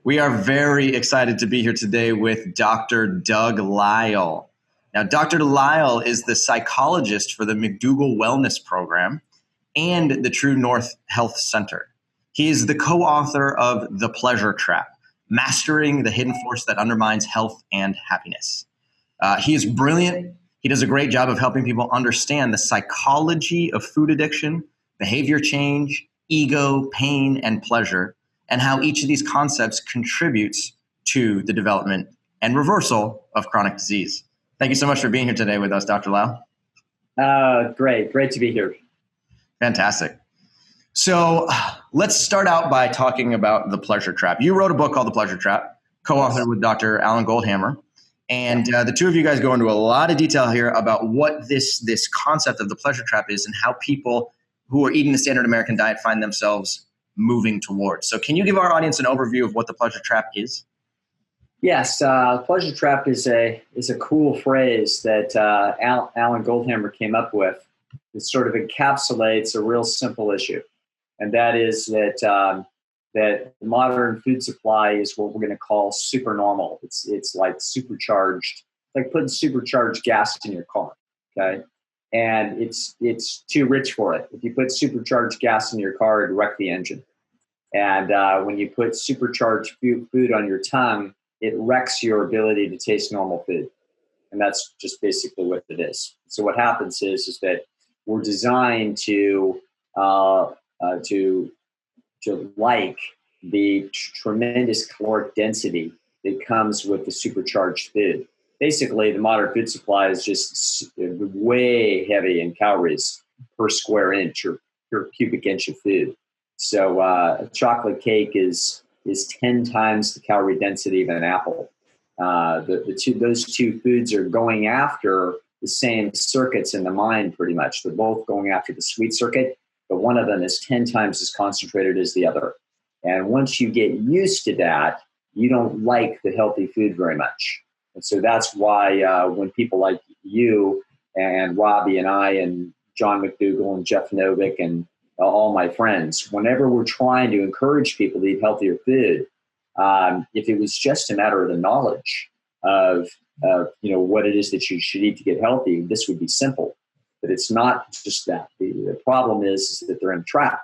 We are very excited to be here today with Dr. Doug Lisle. Now, Dr. Lisle is the psychologist for the McDougall Wellness Program and the True North Health Center. He is the co-author of The Pleasure Trap, Mastering the Hidden Force That Undermines Health and Happiness. He is brilliant. He does a great job of helping people understand the psychology of food addiction, behavior change, ego, pain, and pleasure, and how each of these concepts contributes to the development and reversal of chronic disease. Thank you so much for being here today with us, Dr. Lisle. Great to be here. Fantastic. So let's start out by talking about The Pleasure Trap. You wrote a book called The Pleasure Trap, co-authored with Dr. Alan Goldhammer. And the two of you guys go into a lot of detail here about what this concept of the pleasure trap is and how people who are eating the standard American diet find themselves moving towards. So can you give our audience an overview of what the pleasure trap is? Yes, pleasure trap is a cool phrase that Alan Goldhammer came up with. It sort of encapsulates a real simple issue, and that is that that modern food supply is what we're going to call supernormal. It's like supercharged, like putting supercharged gas in your car. Okay. And it's too rich for it. If you put supercharged gas in your car, it wrecks the engine. And when you put supercharged food on your tongue, it wrecks your ability to taste normal food. And that's just basically what it is. So what happens is that we're designed to like the tremendous caloric density that comes with the supercharged food. Basically, the modern food supply is just way heavy in calories per square inch or per cubic inch of food. So a chocolate cake is 10 times the calorie density of an apple. Those two foods are going after the same circuits in the mind pretty much. They're both going after the sweet circuit, but one of them is 10 times as concentrated as the other. And once you get used to that, you don't like the healthy food very much. And so that's why when people like you and Robbie and I and John McDougall and Jeff Novick and all my friends, whenever we're trying to encourage people to eat healthier food, if it was just a matter of the knowledge of what it is that you should eat to get healthy, this would be simple. But it's not just that. The problem is that they're in a trap.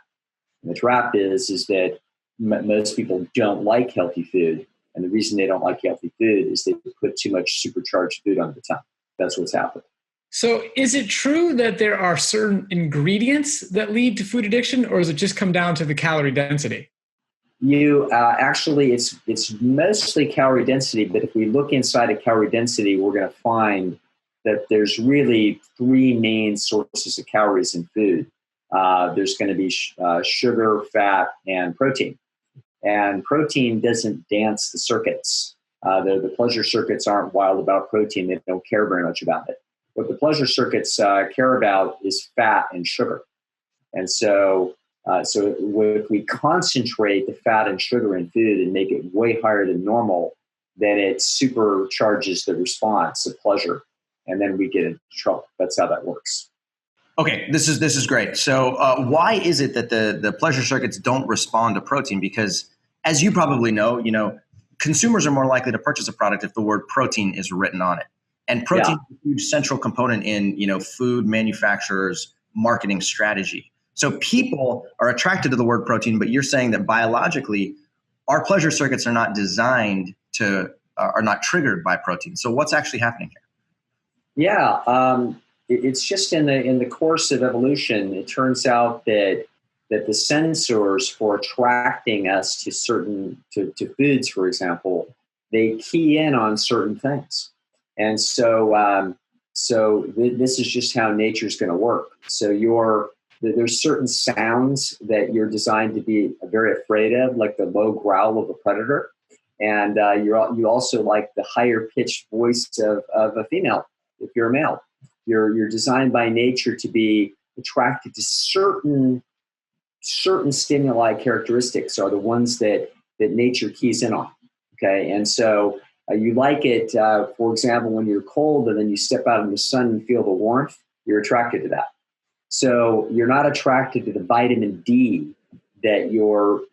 And the trap is that most people don't like healthy food. And the reason they don't like healthy food is they put too much supercharged food on the tongue. That's what's happened. So is it true that there are certain ingredients that lead to food addiction, or does it just come down to the calorie density? Actually, it's mostly calorie density. But if we look inside of calorie density, we're going to find that there's really three main sources of calories in food. There's going to be sugar, fat, and protein. And protein doesn't dance the circuits. The pleasure circuits aren't wild about protein. They don't care very much about it. What the pleasure circuits care about is fat and sugar. And so if we concentrate the fat and sugar in food and make it way higher than normal, then it supercharges the response of pleasure. And then we get into trouble. That's how that works. Okay, this is great. So why is it that the pleasure circuits don't respond to protein? Because as you probably know, consumers are more likely to purchase a product if the word protein is written on it. And protein is a huge central component in food manufacturers' marketing strategy. So people are attracted to the word protein, but you're saying that biologically, our pleasure circuits are not designed are not triggered by protein. So what's actually happening here? Yeah. It's just in the course of evolution, it turns out that the sensors for attracting us to foods, for example, they key in on certain things. And so this is just how nature's going to work. So there's certain sounds that you're designed to be very afraid of, like the low growl of a predator. And you also like the higher pitched voice of a female if you're a male. You're designed by nature to be attracted to certain stimuli characteristics are the ones that nature keys in on. Okay, and so you like it, for example, when you're cold and then you step out in the sun and feel the warmth, you're attracted to that. So you're not attracted to the vitamin D that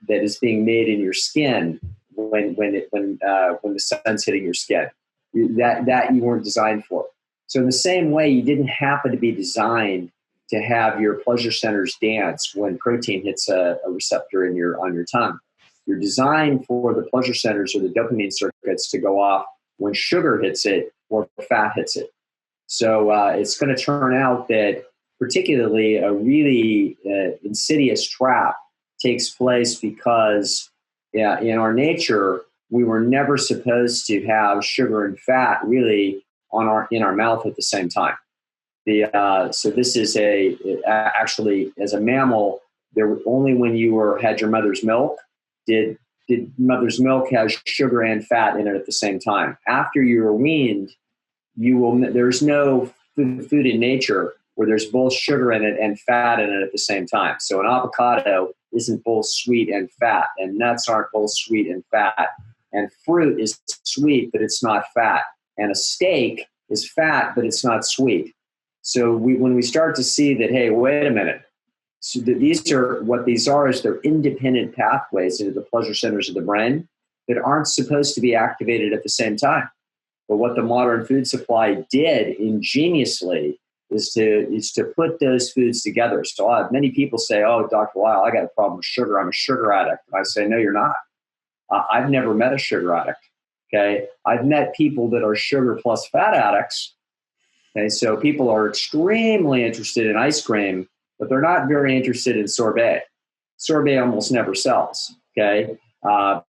is being made in your skin when the sun's hitting your skin. That you weren't designed for. So in the same way, you didn't happen to be designed to have your pleasure centers dance when protein hits a receptor on your tongue. You're designed for the pleasure centers or the dopamine circuits to go off when sugar hits it or fat hits it. So it's going to turn out that particularly a really insidious trap takes place because in our nature, we were never supposed to have sugar and fat really in our mouth at the same time. So this is actually, as a mammal, only when you had your mother's milk did mother's milk have sugar and fat in it at the same time. After you're weaned, there's no food in nature where there's both sugar in it and fat in it at the same time. So an avocado isn't both sweet and fat, and nuts aren't both sweet and fat, and fruit is sweet, but it's not fat, and a steak is fat, but it's not sweet. So when we start to see that, hey, wait a minute, so these are is they're independent pathways into the pleasure centers of the brain that aren't supposed to be activated at the same time. But what the modern food supply did ingeniously is to put those foods together. So many people say, oh, Dr. Lisle, I got a problem with sugar. I'm a sugar addict. And I say, no, you're not. I've never met a sugar addict. Okay. I've met people that are sugar plus fat addicts. Okay. So people are extremely interested in ice cream, but they're not very interested in sorbet. Sorbet almost never sells. Okay.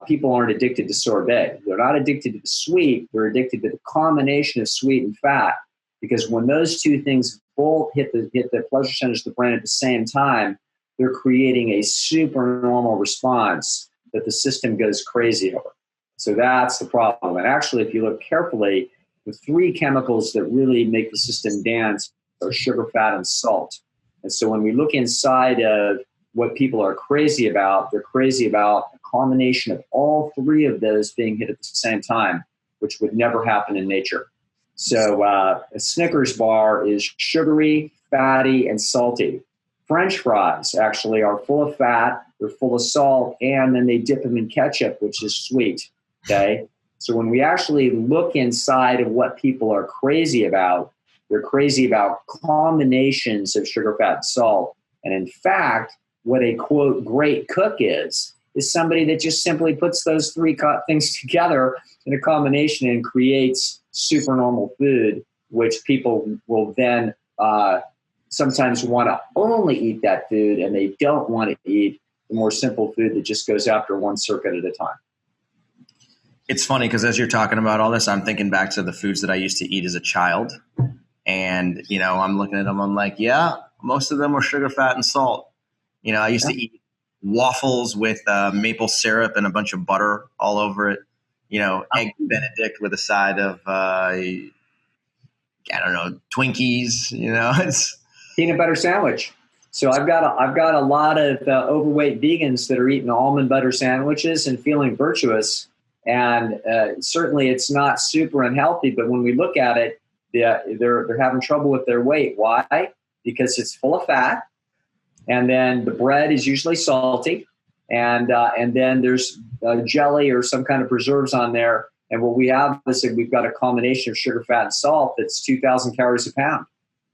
People aren't addicted to sorbet. They're not addicted to the sweet. They're addicted to the combination of sweet and fat. Because when those two things both hit the pleasure centers of the brain at the same time, they're creating a super normal response that the system goes crazy over. So that's the problem. And actually, if you look carefully, the three chemicals that really make the system dance are sugar, fat, and salt. And so when we look inside of what people are crazy about, they're crazy about a combination of all three of those being hit at the same time, which would never happen in nature. So a Snickers bar is sugary, fatty, and salty. French fries actually are full of fat, they're full of salt, and then they dip them in ketchup, which is sweet. Okay? So when we actually look inside of what people are crazy about, they're crazy about combinations of sugar, fat, and salt. And in fact, what a, quote, great cook is somebody that just simply puts those three things together in a combination and creates super normal food, which people will then sometimes want to only eat that food, and they don't want to eat the more simple food that just goes after one circuit at a time. It's funny because as you're talking about all this, I'm thinking back to the foods that I used to eat as a child. And, I'm looking at them, I'm like, yeah, most of them were sugar, fat, and salt. I used to eat waffles with maple syrup and a bunch of butter all over it. Egg Benedict with a side of, Twinkies, it's peanut butter sandwich. So I've got a lot of overweight vegans that are eating almond butter sandwiches and feeling virtuous. And certainly it's not super unhealthy, but when we look at it, they're having trouble with their weight. Why? Because it's full of fat, and then the bread is usually salty, and then there's jelly or some kind of preserves on there. And what we have is we've got a combination of sugar, fat, and salt that's 2,000 calories a pound.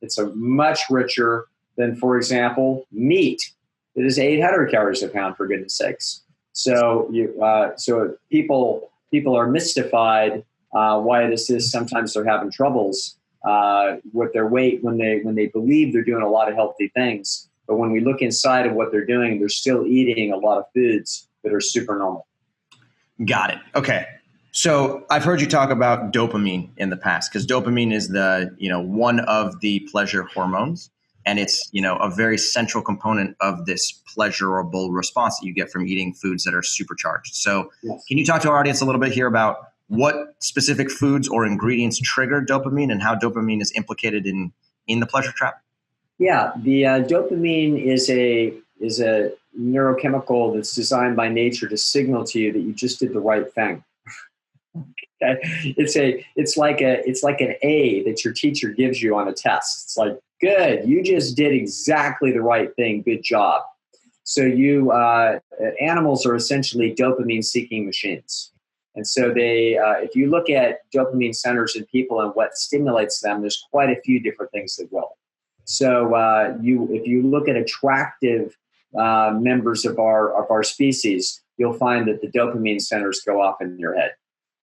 It's a much richer than, for example, meat. It is 800 calories a pound, for goodness sakes. So people are mystified why this is. Sometimes they're having troubles with their weight when they believe they're doing a lot of healthy things. But when we look inside of what they're doing, they're still eating a lot of foods that are super normal. Got it. Okay. So I've heard you talk about dopamine in the past, because dopamine is the, one of the pleasure hormones. And it's, a very central component of this pleasurable response that you get from eating foods that are supercharged. So yes. Can you talk to our audience a little bit here about what specific foods or ingredients trigger dopamine and how dopamine is implicated in the pleasure trap? Yeah, the dopamine is a neurochemical that's designed by nature to signal to you that you just did the right thing. Okay? It's like an A that your teacher gives you on a test. It's like, good, you just did exactly the right thing. Good job. So animals are essentially dopamine-seeking machines. And so if you look at dopamine centers in people and what stimulates them, there's quite a few different things that will. So if you look at attractive members of our species, you'll find that the dopamine centers go off in your head.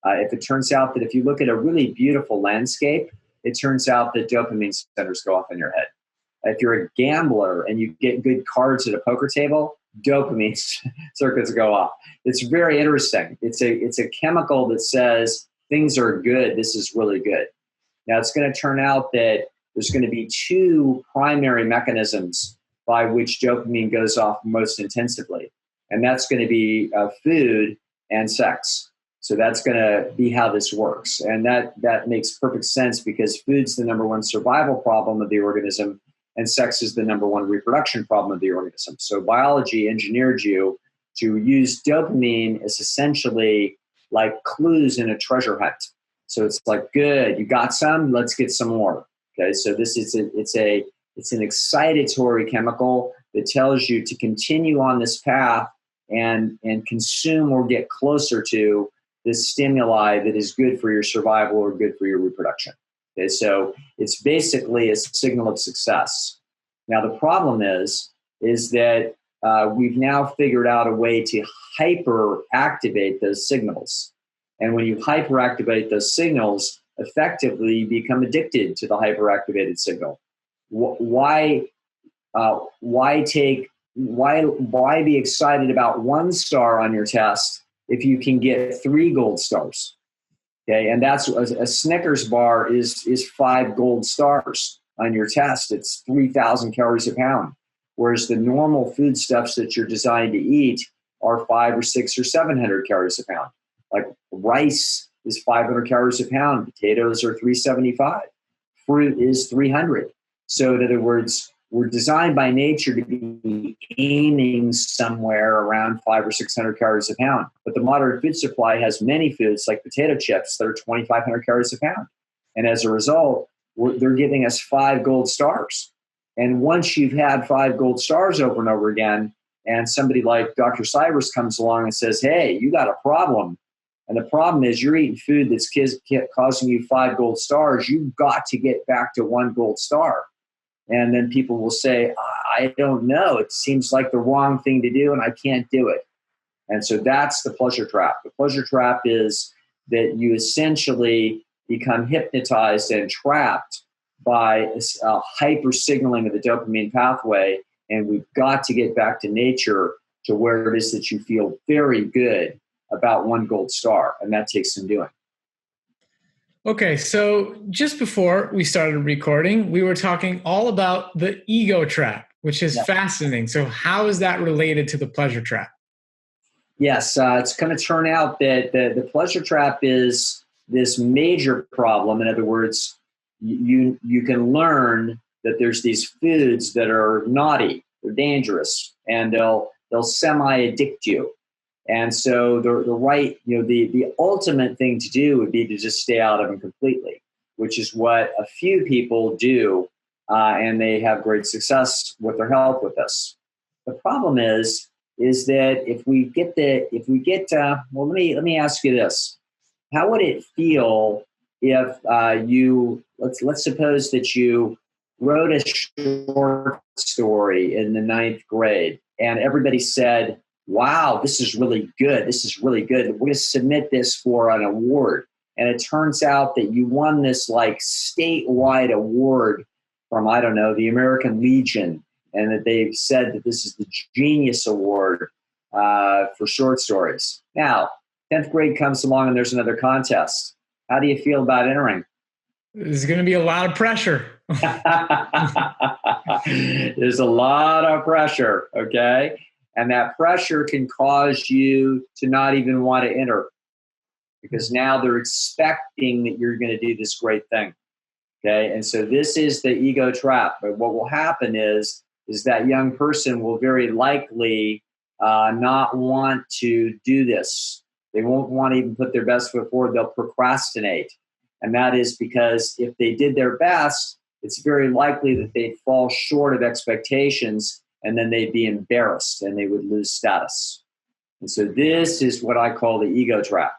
If it turns out that if you look at a really beautiful landscape, it turns out that dopamine centers go off in your head. If you're a gambler and you get good cards at a poker table, dopamine circuits go off. It's very interesting. It's a chemical that says things are good. This is really good. Now it's going to turn out that there's going to be two primary mechanisms by which dopamine goes off most intensively, and that's going to be food and sex. So that's going to be how this works, and that makes perfect sense because food's the number one survival problem of the organism, and sex is the number one reproduction problem of the organism. So biology engineered you to use dopamine as essentially like clues in a treasure hunt. So it's like, good, you got some, let's get some more. Okay, so it's an excitatory chemical that tells you to continue on this path and consume or get closer to this stimuli that is good for your survival or good for your reproduction. Okay, so it's basically a signal of success. Now the problem is that we've now figured out a way to hyperactivate those signals. And when you hyperactivate those signals, effectively you become addicted to the hyperactivated signal. Why be excited about 1 star on your test if you can get 3 gold stars? Okay, and that's a Snickers bar is 5 gold stars on your test. It's 3,000 calories a pound, whereas the normal foodstuffs that you're designed to eat are 500 or 600 or 700 calories a pound. Like rice is 500 calories a pound. Potatoes are 375. Fruit is 300. So in other words, we're designed by nature to be aiming somewhere around 500 or 600 calories a pound. But the modern food supply has many foods like potato chips that are 2,500 calories a pound. And as a result, they're giving us 5 gold stars. And once you've had 5 gold stars over and over again, and somebody like Dr. Cyrus comes along and says, hey, you got a problem. And the problem is you're eating food that's causing you 5 gold stars. You've got to get back to 1 gold star. And then people will say, I don't know. It seems like the wrong thing to do, and I can't do it. And so that's the pleasure trap. The pleasure trap is that you essentially become hypnotized and trapped by hyper signaling of the dopamine pathway. And we've got to get back to nature to where it is that you feel very good about 1 gold star. And that takes some doing. Okay, so just before we started recording, we were talking all about the ego trap, which is fascinating. So how is that related to the pleasure trap? Yes, it's going to turn out that the pleasure trap is this major problem. In other words, you can learn that there's these foods that are naughty, they're dangerous, and they'll semi-addict you. And so the ultimate thing to do would be to just stay out of them completely, which is what a few people do, and they have great success with their health with this. The problem is that if we get well, let me ask you this: how would it feel if let's suppose that you wrote a short story in the 9th grade, and everybody said, wow, this is really good. This is really good. We're going to submit this for an award. And it turns out that you won this like statewide award from, I don't know, the American Legion. And that they've said that this is the Genius Award for short stories. Now, 10th grade comes along and there's another contest. How do you feel about entering? There's going to be a lot of pressure. There's a lot of pressure, okay? And that pressure can cause you to not even want to enter because now they're expecting that you're going to do this great thing. Okay. And so this is the ego trap. But what will happen is that young person will very likely not want to do this They won't want to even put their best foot forward. They'll procrastinate. And that is because if they did their best, it's very likely that they'd fall short of expectations, and then they'd be embarrassed and they would lose status. And so this is what I call the ego trap.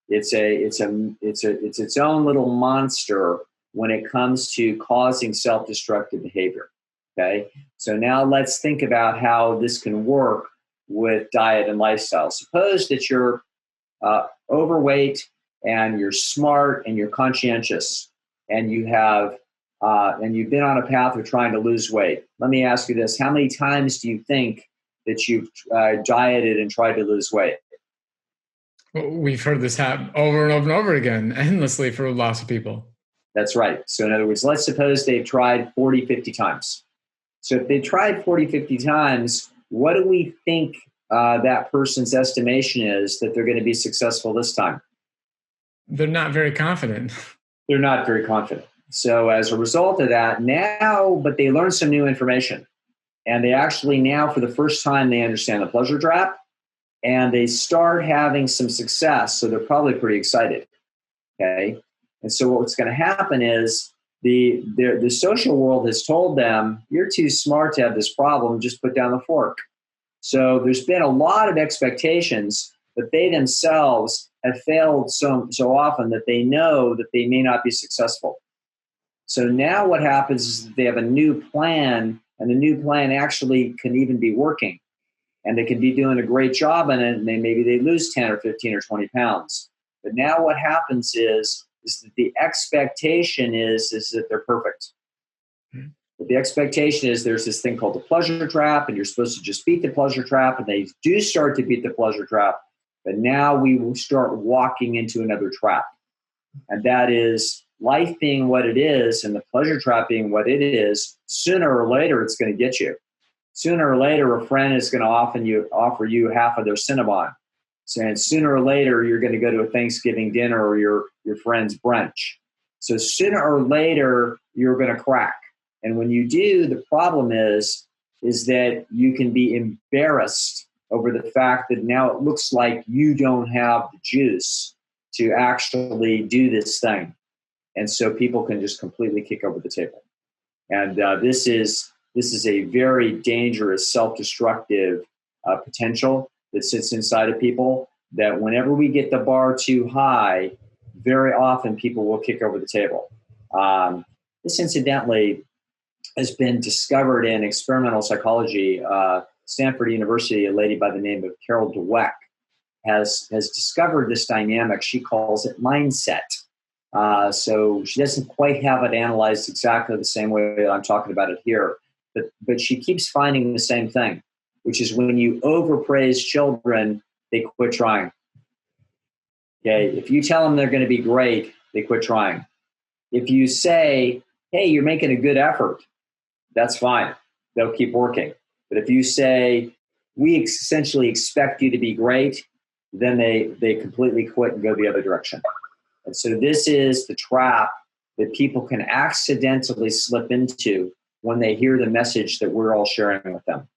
It's its own little monster when it comes to causing self-destructive behavior. Okay, so now let's think about how this can work with diet and lifestyle. Suppose that you're overweight and you're smart and you're conscientious, and you have and you've been on a path of trying to lose weight. Let me ask you this: how many times do you think that you've dieted and tried to lose weight? We've heard this happen over and over and over again, endlessly, for lots of people. That's right. So in other words, let's suppose they've tried 40, 50 times. So if they tried 40, 50 times, what do we think that person's estimation is that they're going to be successful this time? They're not very confident. They're not very confident. So as a result of that, but they learn some new information. And they actually now, for the first time, they understand the pleasure trap, and they start having some success. So they're probably pretty excited. Okay. And so what's going to happen is the social world has told them, you're too smart to have this problem, just put down the fork. So there's been a lot of expectations, but they themselves have failed so often that they know that they may not be successful. So now what happens is that they have a new plan, and the new plan actually can even be working. And they can be doing a great job in it, and maybe they lose 10 or 15 or 20 pounds. But now what happens is that the expectation is that they're perfect. But the expectation is there's this thing called the pleasure trap, and you're supposed to just beat the pleasure trap, and they do start to beat the pleasure trap. But now we will start walking into another trap. And that is life being what it is and the pleasure trap being what it is. Sooner or later, it's going to get you. Sooner or later, a friend is going to offer you half of their Cinnabon. And sooner or later, you're going to go to a Thanksgiving dinner or your friend's brunch. So sooner or later, you're going to crack. And when you do, the problem is that you can be embarrassed over the fact that now it looks like you don't have the juice to actually do this thing. And so people can just completely kick over the table. And this is a very dangerous, self-destructive potential that sits inside of people, that whenever we get the bar too high, very often people will kick over the table. This incidentally has been discovered in experimental psychology. Stanford University, a lady by the name of Carol Dweck has discovered this dynamic. She calls it mindset. So she doesn't quite have it analyzed exactly the same way that I'm talking about it here, but she keeps finding the same thing, which is when you overpraise children, they quit trying. Okay, if you tell them they're going to be great, they quit trying. If you say, hey, you're making a good effort, that's fine. They'll keep working. But if you say, we essentially expect you to be great, then they completely quit and go the other direction. And so this is the trap that people can accidentally slip into when they hear the message that we're all sharing with them.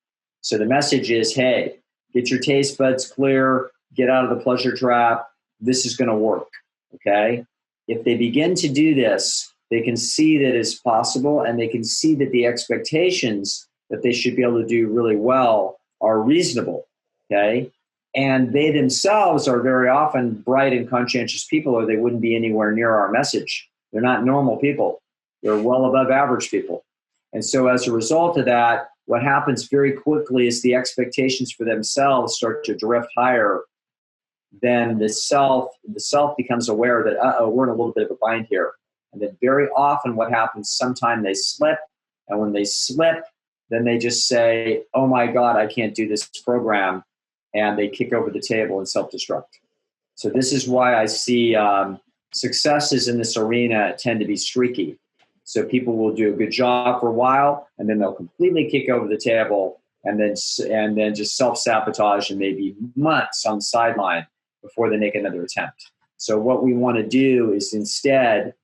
So the message is, hey, get your taste buds clear, get out of the pleasure trap. This is going to work, okay? If they begin to do this, they can see that it's possible, and they can see that the expectations that they should be able to do really well are reasonable, okay? And they themselves are very often bright and conscientious people, or they wouldn't be anywhere near our message. They're not normal people. They're well above average people. And so as a result of that, what happens very quickly is the expectations for themselves start to drift higher. Then the self becomes aware that, we're in a little bit of a bind here. And then very often what happens, sometime they slip. And when they slip, then they just say, oh my God, I can't do this program. And they kick over the table and self-destruct. So this is why I see successes in this arena tend to be streaky. So people will do a good job for a while, and then they'll completely kick over the table, and then just self-sabotage, and maybe months on the sideline before they make another attempt. So what we want to do is instead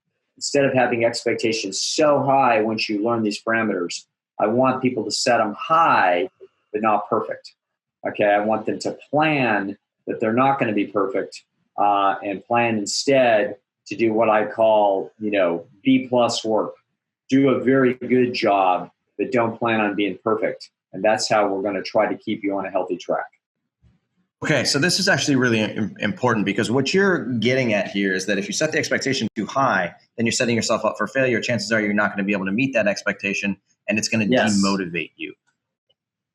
of having expectations so high once you learn these parameters, I want people to set them high, but not perfect. Okay, I want them to plan, that they're not going to be perfect, and plan instead to do what I call, B+ work. Do a very good job, but don't plan on being perfect. And that's how we're going to try to keep you on a healthy track. Okay, so this is actually really important, because what you're getting at here is that if you set the expectation too high, then you're setting yourself up for failure. Chances are you're not going to be able to meet that expectation, and it's going to demotivate you.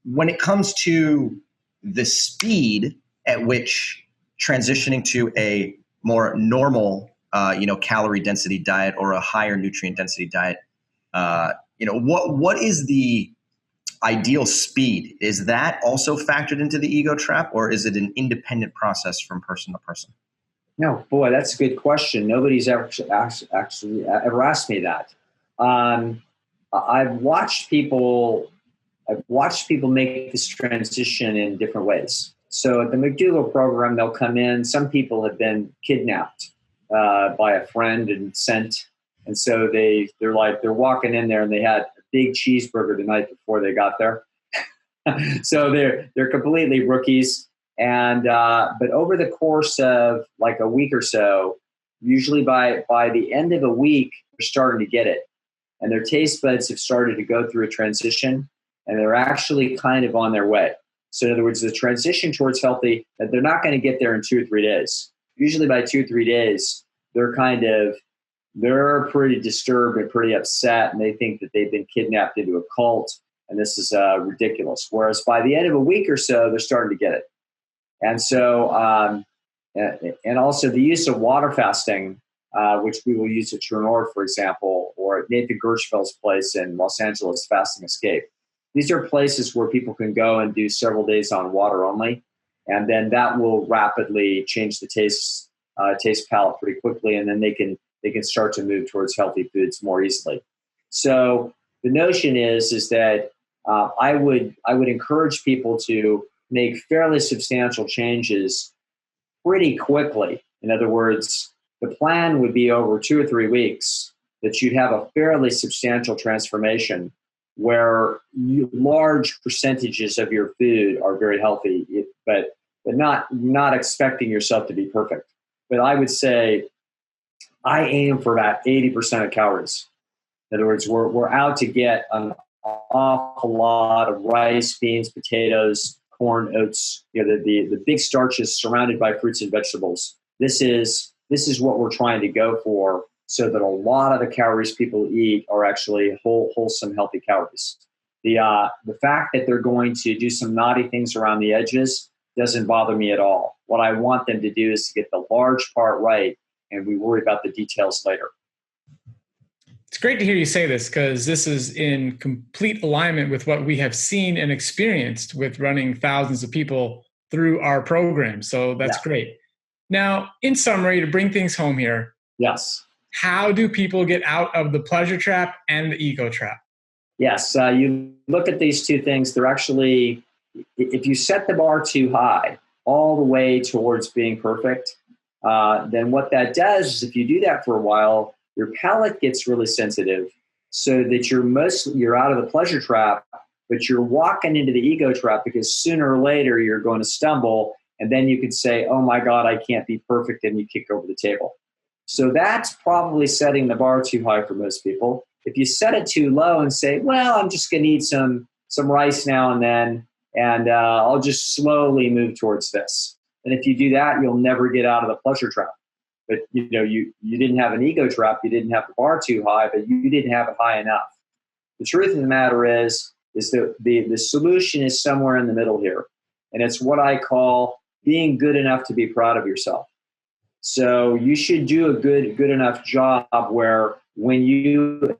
When it comes to the speed at which transitioning to a more normal, calorie density diet or a higher nutrient density diet, what is the ideal speed? Is that also factored into the ego trap, or is it an independent process from person to person? No, boy, that's a good question. Nobody's ever asked me that. I've watched people make this transition in different ways. So at the McDougall program, they'll come in. Some people have been kidnapped by a friend and sent, and so they're walking in there and they had a big cheeseburger the night before they got there. So they're completely rookies. And but over the course of like a week or so, usually by the end of a week, they're starting to get it, and their taste buds have started to go through a transition, and they're actually kind of on their way. So in other words, the transition towards healthy, that they're not going to get there in 2 or 3 days. Usually by 2 or 3 days, they're pretty disturbed and pretty upset, and they think that they've been kidnapped into a cult, and this is ridiculous. Whereas by the end of a week or so, they're starting to get it. And so, and also the use of water fasting, which we will use at True North, for example, or at Nathan Gershfeld's place in Los Angeles, Fasting Escape. These are places where people can go and do several days on water only, and then that will rapidly change the taste palette pretty quickly, and then they can start to move towards healthy foods more easily. So the notion is that I would encourage people to make fairly substantial changes pretty quickly. In other words, the plan would be over 2 or 3 weeks that you'd have a fairly substantial transformation where large percentages of your food are very healthy, but not expecting yourself to be perfect. But I would say I aim for about 80% of calories. In other words, we're out to get an awful lot of rice, beans, potatoes, corn, oats, the big starches surrounded by fruits and vegetables. This is what we're trying to go for, so that a lot of the calories people eat are actually wholesome, healthy calories. The fact that they're going to do some naughty things around the edges doesn't bother me at all. What I want them to do is to get the large part right, and we worry about the details later. It's great to hear you say this, because this is in complete alignment with what we have seen and experienced with running thousands of people through our program. So that's great. Now, in summary, to bring things home here. Yes. How do people get out of the pleasure trap and the ego trap? Yes. You look at these two things. They're actually, if you set the bar too high, all the way towards being perfect, then what that does is, if you do that for a while, your palate gets really sensitive, so that you're out of the pleasure trap, but you're walking into the ego trap, because sooner or later you're going to stumble, and then you could say, oh my God, I can't be perfect, and you kick over the table. So that's probably setting the bar too high for most people. If you set it too low and say, well, I'm just going to eat some rice now and then, and I'll just slowly move towards this. And if you do that, you'll never get out of the pleasure trap. But you didn't have an ego trap, you didn't have the bar too high, but you didn't have it high enough. The truth of the matter is that the solution is somewhere in the middle here. And it's what I call being good enough to be proud of yourself. So you should do a good enough job where when you, at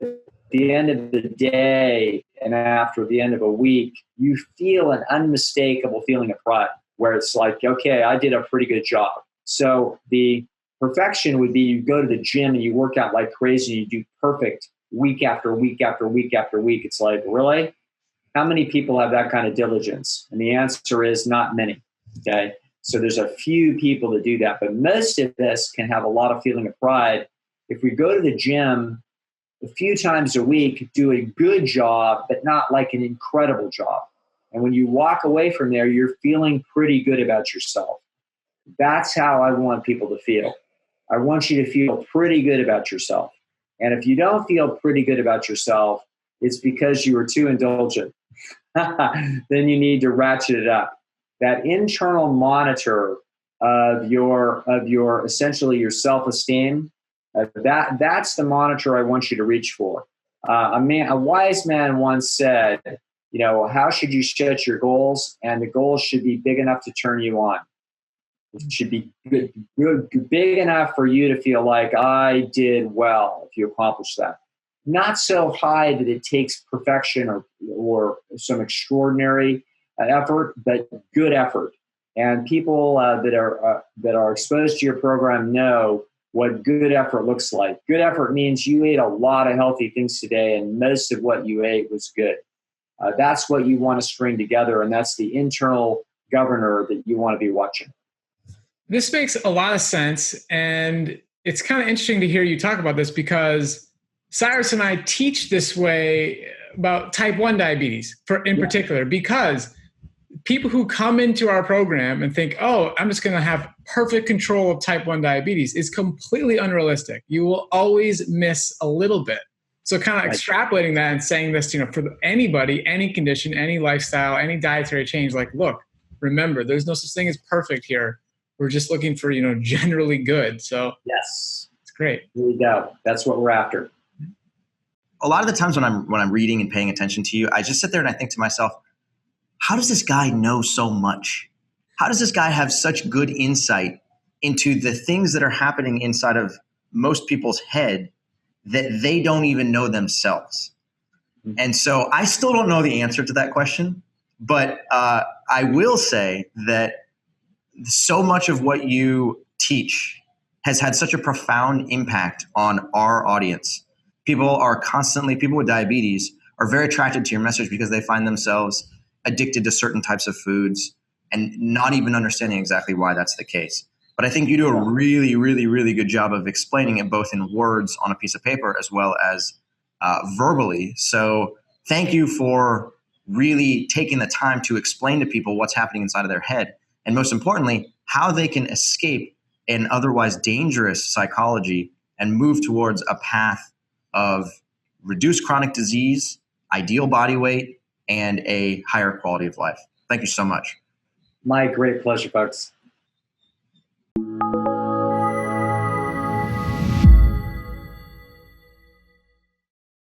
the end of the day and after the end of a week, you feel an unmistakable feeling of pride, where it's like, okay, I did a pretty good job. So the perfection would be, you go to the gym and you work out like crazy, and you do perfect week after week after week after week. It's like, really? How many people have that kind of diligence? And the answer is not many. Okay. So there's a few people that do that, but most of us can have a lot of feeling of pride. If we go to the gym a few times a week, do a good job, but not like an incredible job. And when you walk away from there, you're feeling pretty good about yourself. That's how I want people to feel. I want you to feel pretty good about yourself. And if you don't feel pretty good about yourself, it's because you were too indulgent. Then you need to ratchet it up. That internal monitor of your essentially your self-esteem, that's the monitor I want you to reach for. A wise man once said, how should you set your goals? And the goals should be big enough to turn you on. It should be good, big enough for you to feel like I did well if you accomplish that. Not so high that it takes perfection or some extraordinary effort, but good effort. And people that are exposed to your program know what good effort looks like. Good effort means you ate a lot of healthy things today, and most of what you ate was good. That's what you want to string together, and that's the internal governor that you want to be watching. This makes a lot of sense, and it's kind of interesting to hear you talk about this because Cyrus and I teach this way about type 1 diabetes in particular, because people who come into our program and think, oh, I'm just going to have perfect control of type 1 diabetes is completely unrealistic. You will always miss a little bit. So kind of extrapolating that and saying this, for anybody, any condition, any lifestyle, any dietary change, like, look, remember, there's no such thing as perfect here. We're just looking for, generally good. So yes, it's great. Here we go. That's what we're after. A lot of the times when I'm reading and paying attention to you, I just sit there and I think to myself, how does this guy know so much? How does this guy have such good insight into the things that are happening inside of most people's head that they don't even know themselves? And so I still don't know the answer to that question, but I will say that so much of what you teach has had such a profound impact on our audience. People with diabetes are very attracted to your message because they find themselves addicted to certain types of foods and not even understanding exactly why that's the case. But I think you do a really, really, really good job of explaining it both in words on a piece of paper as well as verbally. So thank you for really taking the time to explain to people what's happening inside of their head. And most importantly, how they can escape an otherwise dangerous psychology and move towards a path of reduced chronic disease, ideal body weight, and a higher quality of life. Thank you so much. My great pleasure, folks.